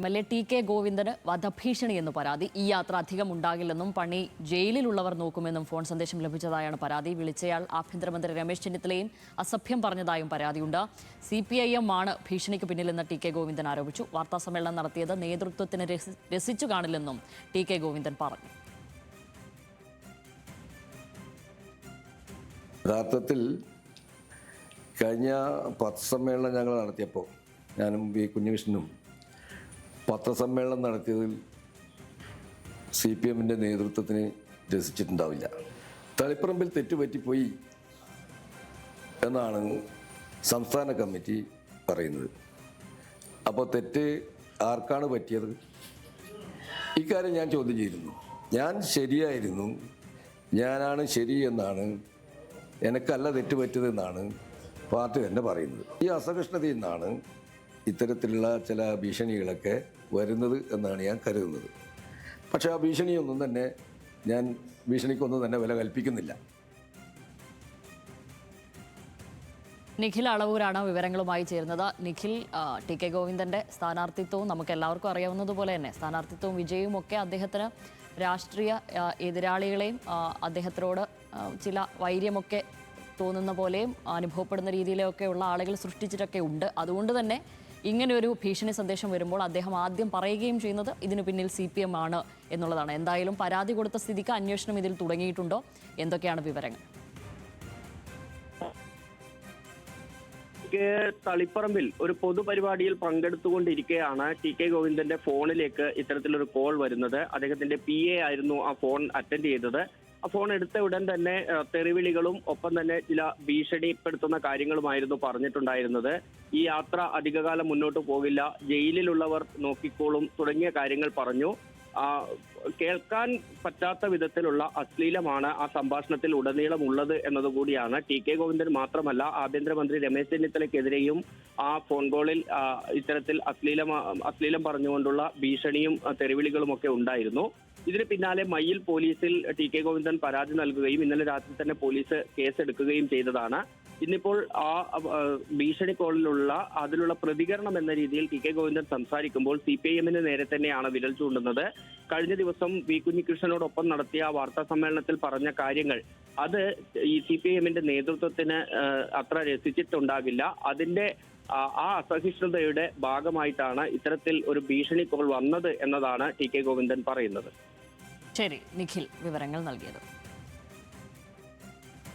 MLA TK. Govindan വധഭീഷണി എന്ന് പരാതി. ഈ യാത്ര അധികം ഉണ്ടാകില്ലെന്നും പണി ജയിലിലുള്ളവർ നോക്കുമെന്നും ഫോൺ സന്ദേശം ലഭിച്ചതായാണ് പരാതി. വിളിച്ചയാൾ ആഭ്യന്തരമന്ത്രി രമേശ് ചെന്നിത്തലയും അസഭ്യം പറഞ്ഞതായും പരാതിയുണ്ട്. CPIM ആണ് ഭീഷണിക്ക് പിന്നിലെന്ന് ടി.കെ. ഗോവിന്ദൻ ആരോപിച്ചു. വാർത്താസമ്മേളനം നടത്തിയത് നേതൃത്വത്തിന് രസിച്ചു കാണില്ലെന്നും ടി.കെ. ഗോവിന്ദൻ പറഞ്ഞു. യഥാർത്ഥത്തിൽ കഴിഞ്ഞ പത്രസമ്മേളനം ഞങ്ങൾ നടത്തിയപ്പോൾ ഞാനും വി കുഞ്ഞികൃഷ്ണനും പത്രസമ്മേളനം നടത്തിയതിൽ CPM നേതൃത്വത്തിന് രസിച്ചിട്ടുണ്ടാവില്ല. തളിപ്പറമ്പിൽ തെറ്റുപറ്റിപ്പോയി എന്നാണ് സംസ്ഥാന കമ്മിറ്റി പറയുന്നത്. അപ്പോൾ തെറ്റ് ആർക്കാണ് പറ്റിയത്? ഇക്കാര്യം ഞാൻ ചോദ്യം ചെയ്തിരുന്നു. ഞാൻ ശരിയായിരുന്നു, ഞാനാണ് ശരി എന്നാണ്, എനിക്കല്ല തെറ്റുപറ്റിയതെന്നാണ് പാർട്ടി തന്നെ പറയുന്നത്. ഈ അസഹിഷ്ണുതയിൽ നിന്നാണ് ഇത്തരത്തിലുള്ള ചില ഭീഷണികളൊക്കെ വരുന്നത് എന്നാണ് ഞാൻ കരുതുന്നത്. പക്ഷേ ആ ഭീഷണിക്കൊന്നും തന്നെ വില കൽപ്പിക്കുന്നില്ല. നിഖിൽ അളവൂരാണ് വിവരങ്ങളുമായി ചേരുന്നത്. നിഖിൽ, ടി.കെ. ഗോവിന്ദന്റെ സ്ഥാനാർത്ഥിത്വവും നമുക്ക് എല്ലാവർക്കും അറിയാവുന്നതുപോലെ തന്നെ സ്ഥാനാർത്ഥിത്വവും വിജയവും ഒക്കെ അദ്ദേഹത്തിന് രാഷ്ട്രീയ എതിരാളികളെയും അദ്ദേഹത്തിനോട് ചില വൈര്യമൊക്കെ തോന്നുന്ന പോലെയും അനുഭവപ്പെടുന്ന രീതിയിലൊക്കെയുള്ള ആളുകൾ സൃഷ്ടിച്ചിട്ടൊക്കെ ഉണ്ട്. അതുകൊണ്ട് തന്നെ ഇങ്ങനെയൊരു ഭീഷണി സന്ദേശം വരുമ്പോൾ അദ്ദേഹം ആദ്യം പറയുകയും ചെയ്യുന്നത് ഇതിനു പിന്നിൽ CPM ആണ് എന്നുള്ളതാണ്. എന്തായാലും പരാതി കൊടുത്ത സ്ഥിതിക്ക് അന്വേഷണം ഇതിൽ തുടങ്ങിയിട്ടുണ്ടോ? എന്തൊക്കെയാണ് വിവരങ്ങൾ? തളിപ്പറമ്പിൽ ഒരു പൊതുപരിപാടിയിൽ പങ്കെടുത്തുകൊണ്ടിരിക്കെയാണ് ടി.കെ. ഗോവിന്ദന്റെ ഫോണിലേക്ക് ഇത്തരത്തിലൊരു കോൾ വരുന്നത്. അദ്ദേഹത്തിന്റെ PA ആയിരുന്നു ആ ഫോൺ അറ്റൻഡ് ചെയ്തത്. ആ ഫോൺ എടുത്ത ഉടൻ തന്നെ തെറിവിളികളും ഒപ്പം തന്നെ ചില ഭീഷണിപ്പെടുത്തുന്ന കാര്യങ്ങളുമായിരുന്നു പറഞ്ഞിട്ടുണ്ടായിരുന്നത്. ഈ യാത്ര അധികകാലം മുന്നോട്ട് പോകില്ല, ജയിലിലുള്ളവർ നോക്കിക്കോളും തുടങ്ങിയ കാര്യങ്ങൾ പറഞ്ഞു. കേൾക്കാൻ പറ്റാത്ത വിധത്തിലുള്ള അശ്ലീലമാണ് ആ സംഭാഷണത്തിൽ ഉടനീളം ഉള്ളത് എന്നതുകൂടിയാണ്. ടി.കെ. ഗോവിന്ദൻ മാത്രമല്ല, ആഭ്യന്തരമന്ത്രി രമേശ് ചെന്നിത്തലയ്ക്കെതിരെയും ആ ഫോൺ കോളിൽ ഇത്തരത്തിൽ അശ്ലീലം പറഞ്ഞുകൊണ്ടുള്ള ഭീഷണിയും തെറിവിളികളും ഒക്കെ ഉണ്ടായിരുന്നു. ഇതിന് പിന്നാലെ മയ്യിൽ പോലീസിൽ ടി.കെ. ഗോവിന്ദൻ പരാതി നൽകുകയും ഇന്നലെ രാത്രി തന്നെ പോലീസ് കേസെടുക്കുകയും ചെയ്തതാണ്. ഇന്നിപ്പോൾ ആ ഭീഷണി കോളിലുള്ള അതിലുള്ള പ്രതികരണം എന്ന രീതിയിൽ ടി.കെ. ഗോവിന്ദൻ സംസാരിക്കുമ്പോൾ CPIM നേരെ തന്നെയാണ് വിരൽ ചൂണ്ടുന്നത്. കഴിഞ്ഞ ദിവസം വി കുഞ്ഞികൃഷ്ണനോടൊപ്പം നടത്തിയ വാർത്താ സമ്മേളനത്തിൽ പറഞ്ഞ കാര്യങ്ങൾ അത് ഈ CPIM നേതൃത്വത്തിന് അത്ര രസിച്ചിട്ടുണ്ടാകില്ല. അതിന്റെ ആ അസഹിഷ്ണുതയുടെ ഭാഗമായിട്ടാണ് ഇത്തരത്തിൽ ഒരു ഭീഷണി കോൾ വന്നത് എന്നതാണ് ടി.കെ. ഗോവിന്ദൻ പറയുന്നത്. ശരി, നിഖിൽ വിവരങ്ങൾ നൽകിയത്.